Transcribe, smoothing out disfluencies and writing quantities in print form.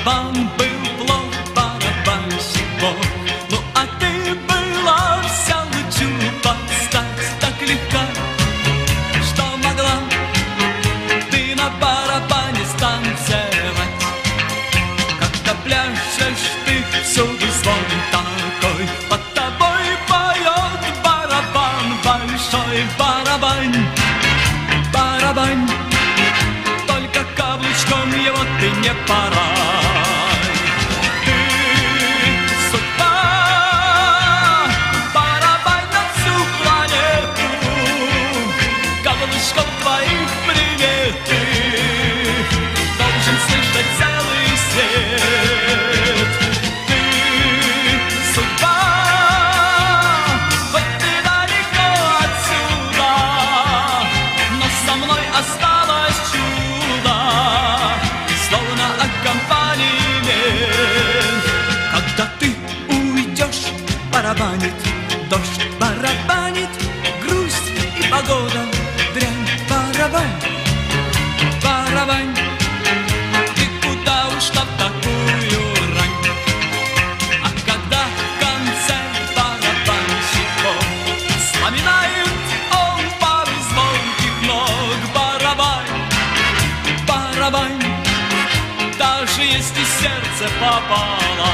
барабан был плох, барабанщик бог. Ну а ты была вся лучу подстать, так легка, что могла ты на барабане станцевать. Когда пляшешь ты, всюду звон такой, под тобой поет барабан, большой барабан, барабан. Только каблучком его ты не порай. Ты судьба, барабан на всю планету, каблучком твоих приметы должен слышать целый свет. Ты судьба, хоть ты далеко отсюда, но со мной осталось чудо, словно аккомпанемент. Когда ты уйдешь, барабанит дождь, барабанит грусть и погода, дрянь, барабань, барабань. Ты куда ушла в такую рань? А когда в конце барабанщиков вспоминают он пару звонких ног, барабань, барабань, даже если сердце попало